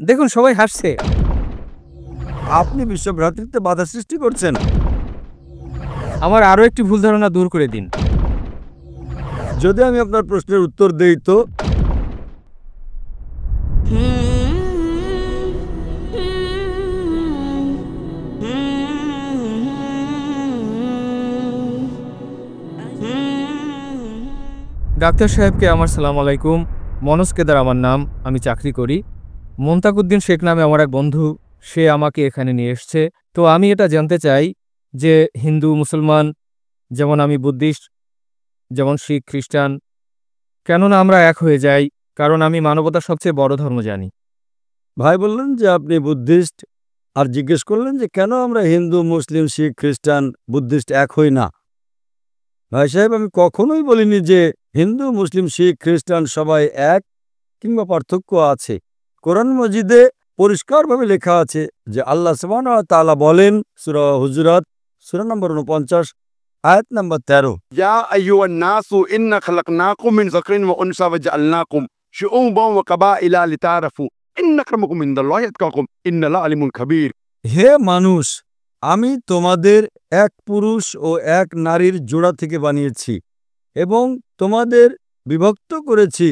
দেখুন সবাই হাসছে। আপনি বিশ্ব ভ্রাতৃত্বে বাধা সৃষ্টি করছেন। আমার আরও একটি ভুল ধারণা দূর করে দিন। যদি আমি আপনার প্রশ্নের উত্তর দেই তো ডাক্তার সাহেবকে আমার সালাম আলাইকুম। মনোজ কেদার আমার নাম, আমি চাকরি করি। মুনতাকুদ্দিন শেখ নামে আমার এক বন্ধু, সে আমাকে এখানে নিয়ে এসছে। তো আমি এটা জানতে চাই যে হিন্দু মুসলমান, যেমন আমি বুদ্ধিস্ট, যেমন শিখ খ্রিস্টান, কেননা আমরা এক হয়ে যাই? কারণ আমি মানবতার সবচেয়ে বড় ধর্ম জানি। ভাই বললেন যে আপনি বুদ্ধিস্ট, আর জিজ্ঞেস করলেন যে কেন আমরা হিন্দু মুসলিম শিখ খ্রিস্টান বুদ্ধিস্ট এক হই না। ভাই সাহেব, আমি কখনোই বলিনি যে হিন্দু মুসলিম শিখ খ্রিস্টান সবাই এক কিংবা পার্থক্য আছে। কোরআন মজিদে পরিষ্কারভাবে লেখা আছে যে আল্লাহ সুবহানাহু ওয়া তাআলা বলেন, সূরা হুজুরাত সূরা নম্বর 49 আয়াত নম্বর 13, يا أيها الناس إنا خلقناكم من ذكر وأنثى وجعلناكم شعوبا وقبائل لتعارفوا إن أكرمكم عند الله أتقاكم إن الله عليم خبير। হে মানুষ, আমি তোমাদের এক পুরুষ ও এক নারীর জোড়া থেকে বানিয়েছি এবং তোমাদের বিভক্ত করেছি,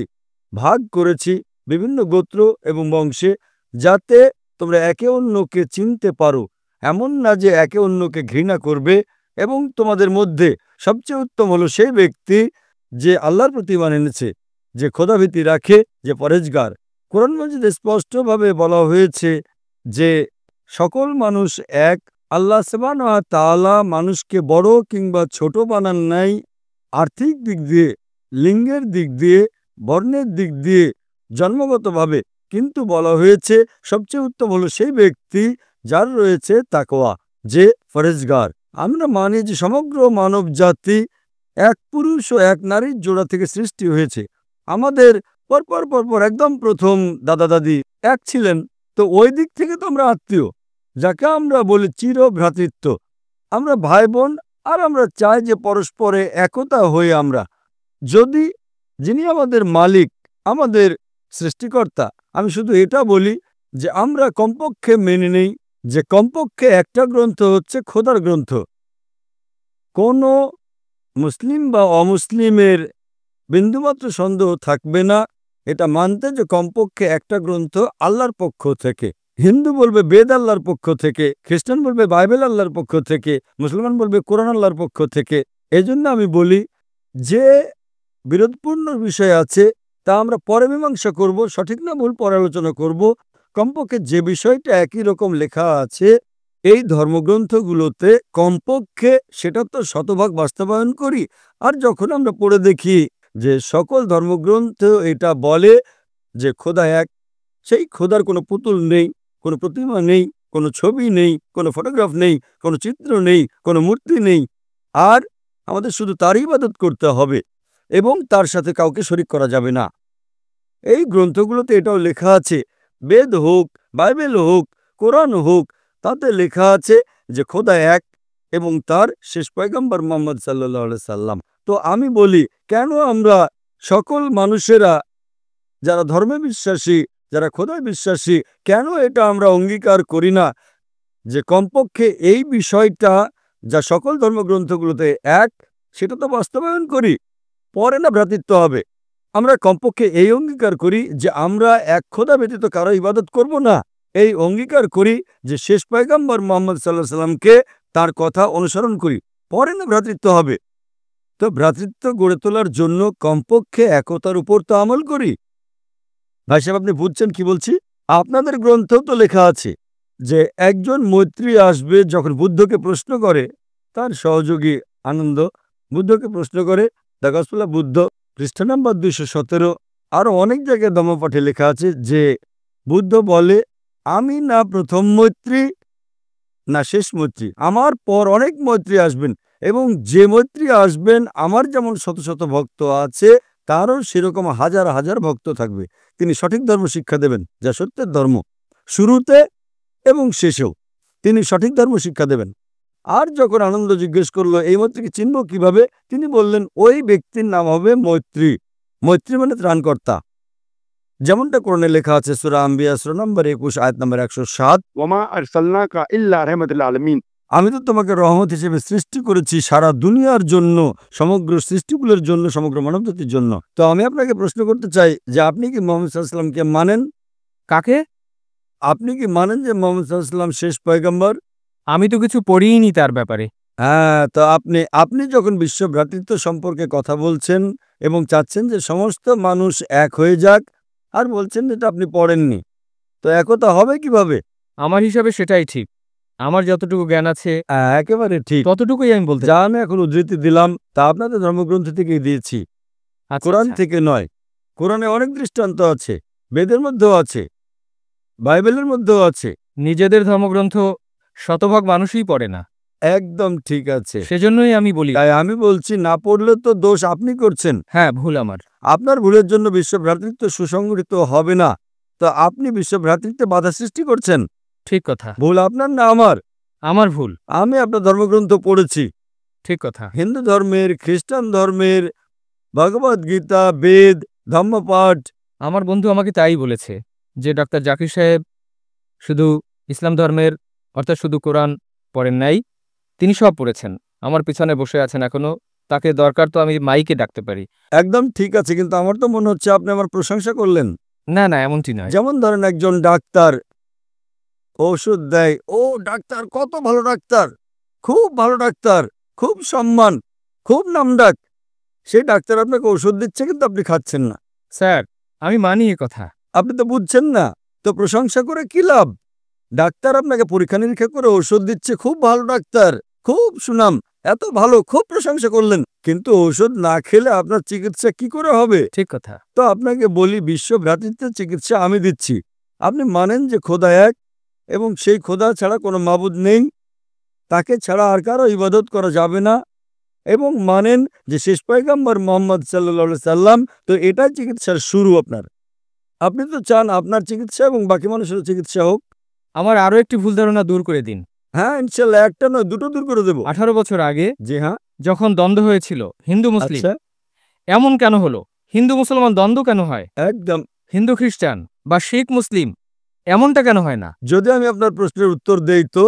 ভাগ করেছি বিভিন্ন গোত্র এবং বংশে, যাতে তোমরা একে অন্যকে চিনতে পারো। এমন না যে একে অন্যকে ঘৃণা করবে। এবং তোমাদের মধ্যে সবচেয়ে উত্তম হলো সেই ব্যক্তি যে আল্লাহর প্রতি ঈমান এনেছে, যে খোদাভীতি রাখে, যে পরেজগার। কোরআন মাজিদে স্পষ্টভাবে বলা হয়েছে যে সকল মানুষ এক। আল্লাহ সুবহানাহু ওয়া তাআলা মানুষকে বড় কিংবা ছোট বানান নাই আর্থিক দিক দিয়ে, লিঙ্গের দিক দিয়ে, বর্ণের দিক দিয়ে, জন্মগতভাবে। কিন্তু বলা হয়েছে সবচেয়ে উত্তম হলো সেই ব্যক্তি যার রয়েছে তাকওয়া, যে ফরেজগার। আমরা মানি যে সমগ্র মানব জাতি এক পুরুষ ও এক নারীর জোড়া থেকে সৃষ্টি হয়েছে। আমাদের পরপর একদম প্রথম দাদা দাদি এক ছিলেন। তো ওই দিক থেকে তো আমরা আত্মীয়, যাকে আমরা বলি চির ভ্রাতৃত্ব। আমরা ভাই বোন, আর আমরা চাই যে পরস্পরে একতা হয়ে আমরা, যদি যিনি আমাদের মালিক, আমাদের সৃষ্টিকর্তা, আমি শুধু এটা বলি যে আমরা কমপক্ষে মেনে নেই যে কমপক্ষে একটা গ্রন্থ হচ্ছে খোদার গ্রন্থ। কোনো মুসলিম বা অমুসলিমের বিন্দুমাত্র সন্দেহ থাকবে না এটা মানতে যে কমপক্ষে একটা গ্রন্থ আল্লাহর পক্ষ থেকে। হিন্দু বলবে বেদ আল্লাহর পক্ষ থেকে, খ্রিস্টান বলবে বাইবেল আল্লাহর পক্ষ থেকে, মুসলমান বলবে কোরআন আল্লাহর পক্ষ থেকে। এজন্য আমি বলি যে বিরোধপূর্ণ বিষয় আছে তা আমরা পরে মীমাংসা করব, সঠিক না ভুল পরে আলোচনা করব। কমপক্ষে যে বিষয়টা একই রকম লেখা আছে এই ধর্মগ্রন্থগুলোতে, কমপক্ষে সেটা তো শতভাগ বাস্তবায়ন করি। আর যখন আমরা পড়ে দেখি যে সকল ধর্মগ্রন্থ এটা বলে যে খোদা এক, সেই খোদার কোনো পুতুল নেই, কোনো প্রতিমা নেই, কোনো ছবি নেই, কোনো ফটোগ্রাফ নেই, কোনো চিত্র নেই, কোনো মূর্তি নেই, আর আমাদের শুধু তারই ইবাদত করতে হবে এবং তার সাথে কাউকে শরীক করা যাবে না। এই গ্রন্থগুলোতে এটাও লেখা আছে, বেদ হোক, বাইবেল হোক, কোরআন হোক, তাতে লেখা আছে যে খোদা এক এবং তার শেষ পয়গম্বর মুহাম্মদ সাল্লাল্লাহু আলাইহি সাল্লাম। তো আমি বলি, কেন আমরা সকল মানুষেরা যারা ধর্মে বিশ্বাসী, যারা খোদায় বিশ্বাসী, কেন এটা আমরা অঙ্গীকার করি না যে কমপক্ষে এই বিষয়টা যা সকল ধর্মগ্রন্থগুলোতে এক, সেটা তো বাস্তবায়ন করি, পরে না ভ্রাতৃত্ব হবে। আমরা কমপক্ষে এই অঙ্গীকার করি যে আমরা এক খোদা ব্যতীত কারো ইবাদত করব না। এই অঙ্গীকার করি যে শেষ পয়গম্বর মুহাম্মদ সাল্লাল্লাহু আলাইহি সাল্লামকে, তার কথা অনুসরণ করি, পরে না ভ্রাতৃত্ব হবে। তো ভ্রাতৃত্ব গড়ে তোলার জন্য কমপক্ষে একতার উপর তো আমল করি। ভাই সাহেব, আপনি বুঝছেন কি বলছি? আপনাদের গ্রন্থেও তো লেখা আছে যে একজন মৈত্রী আসবে, যখন বুদ্ধকে প্রশ্ন করে তার সহযোগী আনন্দ, বুদ্ধকে প্রশ্ন করে, দ্য গসপেল অফ বুদ্ধ পৃষ্ঠা নাম্বার 217, আরও অনেক জায়গায় ধম্মপাঠে লেখা আছে যে বুদ্ধ বলে, আমি না প্রথম মৈত্রী না শেষ মৈত্রী, আমার পর অনেক মৈত্রী আসবেন এবং যে মৈত্রী আসবেন আমার যেমন শত শত ভক্ত আছে তারও সেরকম হাজার হাজার ভক্ত থাকবে। তিনি সঠিক ধর্ম শিক্ষা দেবেন, যা সত্যের ধর্ম, শুরুতে এবং শেষেও তিনি সঠিক ধর্ম শিক্ষা দেবেন। আর যখন আনন্দ জিজ্ঞেস করলো এই মৈত্রীকে চিনব কিভাবে, তিনি বললেন ওই ব্যক্তির নাম হবে মৈত্রী। মৈত্রী মানে ত্রাণকর্তা। যেমনটা কোরআনে লেখা আছে সূরা আম্বিয়া সূরা নম্বর 21 আয়াত নম্বর 107, वमा अरसलनाका इल्ला रहमतुल आलमीन। আমি তো তোমাকে রহমত হিসেবে সৃষ্টি করেছি সারা দুনিয়ার জন্য, সমগ্র সৃষ্টিগুলোর জন্য, সমগ্র মানবজাতির জন্য। তো আমি আপনাকে প্রশ্ন করতে চাই যে আপনি কি মুহাম্মদ সাল্লাল্লাহু আলাইহি ওয়াসাল্লামকে মানেন? কাকে? আপনি কি মানেন যে মুহাম্মদ সাল্লাল্লাহু আলাইহি ওয়াসাল্লাম শেষ পয়গম্বর? আমি তো কিছু পড়িইনি তার ব্যাপারে। হ্যাঁ, তো আপনি যখন বিশ্ব ভ্রাতৃত্ব সম্পর্কে কথা বলছেন এবং চাচ্ছেন যে সমস্ত মানুষ এক হয়ে যাক, আর বলছেন যেটা আপনি পড়েননি, তো একতা হবে কিভাবে? আমার হিসাবে সেটাই ঠিক। আমার যতটুকু জ্ঞান আছে একেবারে ঠিক। ততটুকুই আমি বলতে যা আমি এখন উদ্ধৃতি দিলাম তা আপনাদের ধর্মগ্রন্থ থেকেই দিয়েছি, আচ্ছা, কোরআন আচ্ছা। থেকে নয়। কোরআনে অনেক দৃষ্টান্ত আছে, বেদের মধ্যেও আছে, বাইবেলের মধ্যেও আছে। নিজেদের ধর্মগ্রন্থ শতভাগ মানুষই পড়ে না, একদম ঠিক আছে। সেজন্যই আমি বলি। তাই আমি বলছি, না পড়লে তো দোষ আপনি করছেন। হ্যাঁ, ভুল আমার। আপনার ভুলের জন্য বিশ্ব ভ্রাতৃত্ব সুসংগঠিত হবে না, তো আপনি বিশ্ব ভ্রাতৃত্বে বাধা সৃষ্টি করছেন। ঠিক কথা। ভুল আপনার না আমার? আমার ভুল। আমি আপনার ধর্মগ্রন্থ পড়েছি, ঠিক কথা। হিন্দু ধর্মের, খ্রিস্টান ধর্মের, ভগবদ গীতা, বেদ, ধম্মপাঠ। আমার বন্ধু আমাকে তাই বলেছে যে ডক্টর জাকির সাহেব শুধু ইসলাম ধর্মের অর্থাৎ শুধু কোরআন পড়েন নাই, তিনি সব পড়েছেন। আমার পিছনে বসে আছেন এখনো, তাকে দরকার তো আমি মাইকে ডাকতে পারি। একদম ঠিক আছে, কিন্তু আমার তো মনে হচ্ছে আপনি আমার প্রশংসা করলেন। না না, এমনটি নয়। যেমন ধরেন একজন ডাক্তার ওষুধ দেয়, ও ডাক্তার কত ভালো ডাক্তার, খুব ভালো ডাক্তার, খুব সম্মান, খুব নামডাক। সেই ডাক্তার আপনাকে ওষুধ দিচ্ছে কিন্তু আপনি খাচ্ছেন না। স্যার, আমি মানি এ কথা। আপনি তো বুঝছেন না, তো প্রশংসা করে কি লাভ? ডাক্তার আপনাকে পরীক্ষা নিরীক্ষা করে ওষুধ দিচ্ছে, খুব ভালো ডাক্তার, খুব সুনাম, এত ভালো, খুব প্রশংসা করলেন, কিন্তু ঔষধ না খেলে আপনার চিকিৎসা কি করে হবে? ঠিক কথা। তো আপনাকে বলি, বিশ্ব ভ্রাতৃত্বের চিকিৎসা আমি দিচ্ছি। আপনি মানেন যে খোদা এক এবং সেই খোদা ছাড়া কোনো মাবুদ নেই, তাকে ছাড়া আর কারো ইবাদত করা যাবে না, এবং মানেন যে শেষ পয়গম্বর মুহাম্মদ সাল্লাল্লাহু আলাইহি সাল্লাম। তো এটাই চিকিৎসার শুরু আপনার। আপনি তো চান আপনার চিকিৎসা এবং বাকি মানুষের চিকিৎসা হোক। আমার আরও একটি ভুল ধারণা দূর করে দিন। হ্যাঁ, ইনশাল্লাহ, একটা নয় দুটো দূর করে দেবো। 18 বছর আগে জি হ্যাঁ। যখন দ্বন্দ্ব হয়েছিল হিন্দু মুসলিম, আচ্ছা, এমন কেন হলো? হিন্দু মুসলমান দ্বন্দ্ব কেন হয়? একদম। হিন্দু খ্রিস্টান বা শিখ মুসলিম এমনটা কেন হয় না? যদি আমি আপনার প্রশ্নের উত্তর দেই তো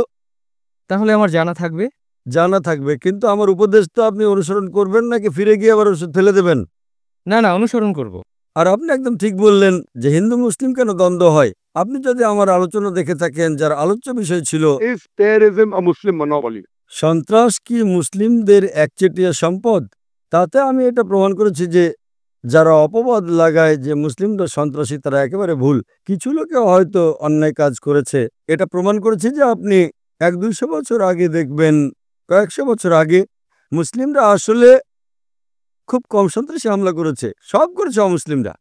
তাহলে আমার জানা থাকবে। জানা থাকবে, কিন্তু আমার উপদেশ তো আপনি অনুসরণ করবেন নাকি ফিরে গিয়ে আবার ওষুধ ফেলে দেবেন? না না, অনুসরণ করব। আর আপনি একদম ঠিক বললেন যে হিন্দু মুসলিম কেন দ্বন্দ্ব হয়। আপনি যদি আমার আলোচনা দেখে থাকেন, যার আলোচ্য বিষয় ছিল Is terrorism a Muslim monopoly? সন্ত্রাস কি মুসলিমদের একচেটিয়া সম্পদ, তাতে আমি এটা প্রমাণ করেছি যে যারা অপবাদ লাগায় যে মুসলিমরা সন্ত্রাসী, তারা একেবারে ভুল। কিছু লোকে হয়তো অন্যায় কাজ করেছে, এটা প্রমাণ করেছি যে আপনি 100-200 বছর আগে দেখবেন, কয়েকশো বছর আগে মুসলিমরা আসলে খুব কম সন্ত্রাসী হামলা করেছে, সব করেছে অমুসলিমরা।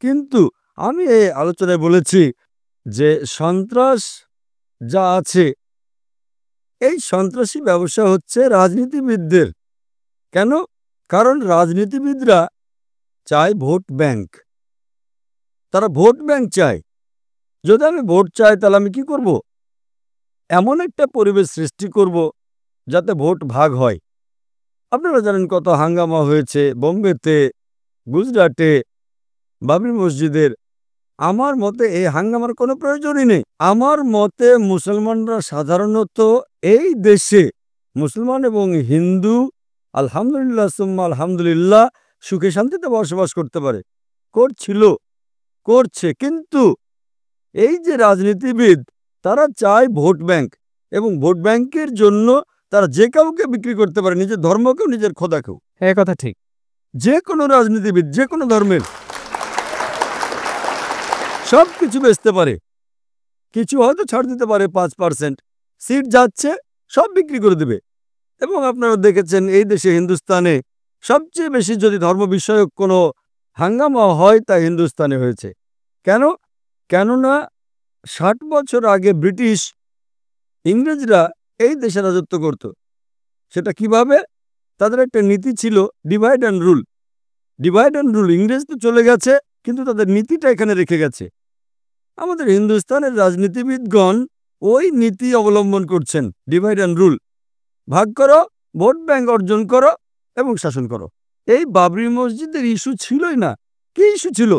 কিন্তু আমি এই আলোচনায় বলেছি যে সন্ত্রাস যা আছে, এই সন্ত্রাসী ব্যবসা হচ্ছে রাজনীতিবিদদের। কেন? কারণ রাজনীতিবিদরা চায় ভোট ব্যাংক, তারা ভোট ব্যাংক চায়। যদি আমি ভোট চাই, তাহলে আমি কি করব? এমন একটা পরিবেশ সৃষ্টি করব যাতে ভোট ভাগ হয়। আপনারা জানেন কত হাঙ্গামা হয়েছে বোম্বেতে, গুজরাটে, বাবরি মসজিদের। আমার মতে এই হাঙ্গামার কোনো প্রয়োজনই নেই। আমার মতে মুসলমানরা সাধারণত এই দেশে, মুসলমান এবং হিন্দু, আলহামদুলিল্লাহ সুম্মা আলহামদুলিল্লাহ, সুখে শান্তিতে বসবাস করতে পারে, করছিল, করছে। কিন্তু এই যে রাজনীতিবিদ, তারা চায় ভোট ব্যাংক, এবং ভোট ব্যাংকের জন্য তারা যে কাউকে বিক্রি করতে পারে, নিজের ধর্মকেও, নিজের খোদাকেও। হ্যাঁ, কথা ঠিক। যে কোনো রাজনীতিবিদ, যে কোনো ধর্মের, সব কিছু বেচতে পারে, কিছু হয়তো ছাড় দিতে পারে, 5% সিট যাচ্ছে, সব বিক্রি করে দেবে। এবং আপনারা দেখেছেন এই দেশে, হিন্দুস্তানে সবচেয়ে বেশি যদি ধর্ম বিষয়ক কোনো হাঙ্গামা হয়, তা হিন্দুস্তানে হয়েছে। কেন? কেননা 60 বছর আগে ব্রিটিশ, ইংরেজরা এই দেশে রাজত্ব করত। সেটা কিভাবে? তাদের একটা নীতি ছিল divide and rule. Divide and rule, ইংরেজ তো চলে গেছে, কিন্তু তাদের নীতিটা এখানে রেখে গেছে। আমাদের হিন্দুস্তানের রাজনীতিবিদগণ ওই নীতি অবলম্বন করছেন, ডিভাইড অ্যান্ড রুল, ভাগ করো, ভোট ব্যাংক অর্জন করো এবং শাসন করো। এই বাবরি মসজিদের ইস্যু ছিলই না। কি ইস্যু ছিল?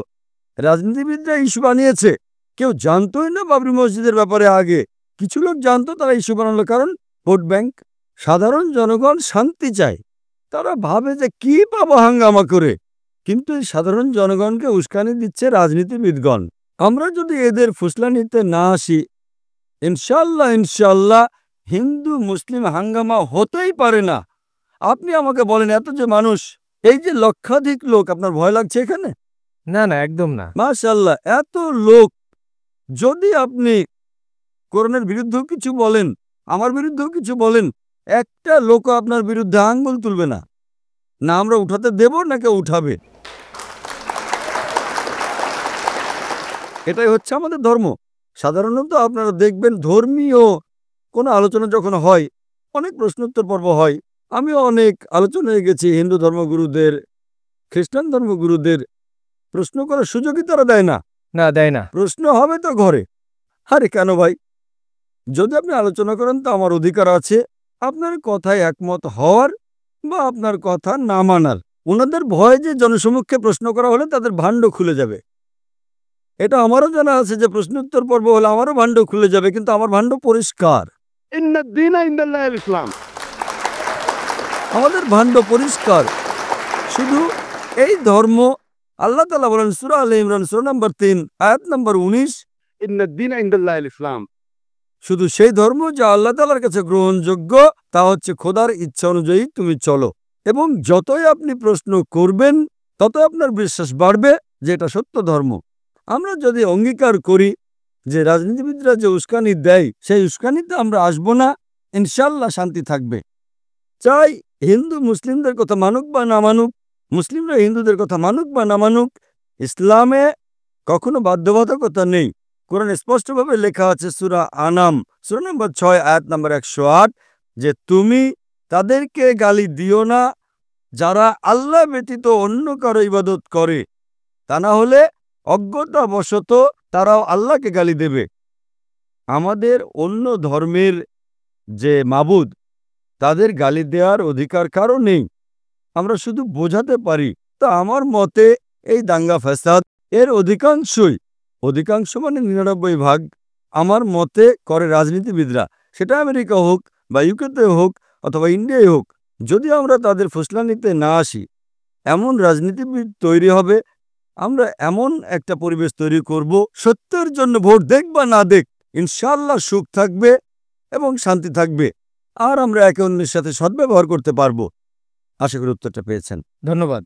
রাজনীতিবিদরা ইস্যু বানিয়েছে। কেউ জানতোই না বাবরি মসজিদের ব্যাপারে আগে। কিছু লোক জানতো, তারা ইস্যু বানালো কারণ ভোট ব্যাংক। সাধারণ জনগণ শান্তি চায়। তারা ভাবে যে কি পাবো হাঙ্গামা করে, কিন্তু এই সাধারণ জনগণকে উস্কানি দিচ্ছে রাজনীতিবিদগণ। আমরা যদি এদের ফুসলানিতে না আসি, ইনশাল্লাহ ইনশাল্লাহ হিন্দু মুসলিম হাঙ্গামা হতেই পারে না। আপনি আমাকে বলেন, এত যে মানুষ, এই যে লক্ষাধিক লোক, আপনার ভয় লাগছে এখানে? না না, একদম না। মাশাআল্লাহ, এত লোক, যদি আপনি কোরআনের বিরুদ্ধেও কিছু বলেন, আমার বিরুদ্ধেও কিছু বলেন, একটা লোক আপনার বিরুদ্ধে আঙ্গুল তুলবে না। না আমরা উঠাতে দেব না কেউ উঠাবে। এটাই হচ্ছে আমাদের ধর্ম। সাধারণত আপনারা দেখবেন ধর্মীয় কোনো আলোচনা যখন হয়, অনেক প্রশ্নোত্তর পর্ব হয়। আমিও অনেক আলোচনায় গেছি হিন্দু ধর্মগুরুদের, খ্রিস্টান ধর্মগুরুদের। প্রশ্ন করার সুযোগই তারা দেয় না। না, দেয় না। প্রশ্ন হবে তো ঘরে। আরে কেন ভাই? যদি আপনি আলোচনা করেন তো আমার অধিকার আছে আপনার কথায় একমত হওয়ার বা আপনার কথা না মানার। ওনাদের ভয় যে জনসমক্ষে প্রশ্ন করা হলে তাদের ভাণ্ড খুলে যাবে। এটা আমারও জানা আছে যে প্রশ্নোত্তর পর্ব হলে আমারও ভাণ্ড খুলে যাবে, কিন্তু আমার ভাণ্ড পরিষ্কার। إن الدين عند الله الإسلام. আমাদের ভাণ্ড পরিষ্কার। শুধু এই ধর্ম, আল্লাহ তাআলা বলেন সূরা আলে ইমরান সূরা নম্বর 3 আয়াত নম্বর 19, إن الدين عند الله الإسلام. শুধু সেই ধর্ম যা আল্লাহ তাআলার কাছে গ্রহণযোগ্য, তা হচ্ছে খোদার ইচ্ছা অনুযায়ী তুমি চলো। এবং যতই আপনি প্রশ্ন করবেন ততই আপনার বিশ্বাস বাড়বে যে এটা সত্য ধর্ম। আমরা যদি অঙ্গীকার করি যে রাজনীতিবিদরা যে উস্কানি দেয় সেই উস্কানিতে আমরা আসব না, ইনশাল্লাহ শান্তি থাকবে। চাই হিন্দু মুসলিমদের কথা মানুক বা না মানুক, মুসলিমরা হিন্দুদের কথা মানুক বা না মানুক, ইসলামে কখনো বাধ্যবাধকতা নেই। কোরআনে স্পষ্টভাবে লেখা আছে সূরা আনাম সূরা নম্বর 6 আয়াত নম্বর 108 যে তুমি তাদেরকে গালি দিও না যারা আল্লাহ ব্যতীত অন্য কারো ইবাদত করে, তা না হলে অজ্ঞতাবশত তারাও আল্লাহকে গালি দেবে। আমাদের অন্য ধর্মের যে মাবুদ তাদের গালি দেওয়ার অধিকার কারো নেই, আমরা শুধু বোঝাতে পারি। তা আমার মতে এই দাঙ্গা ফ্যাসাদ এর অধিকাংশ মানে 99% আমার মতে করে রাজনীতিবিদরা, সেটা আমেরিকা হোক বা ইউকেতে হোক অথবা ইন্ডিয়ায় হোক। যদি আমরা তাদের ফুসলানিতে না আসি, এমন রাজনীতিবিদ তৈরি হবে, আমরা এমন একটা পরিবেশ তৈরি করব, সত্যের জন্য ভোট দেখ বা না দেখ ইনশাআল্লাহ সুখ থাকবে এবং শান্তি থাকবে, আর আমরা একে অন্যের সাথে সদ্ব্যবহার করতে পারবো। আশা করি উত্তরটা পেয়েছেন। ধন্যবাদ।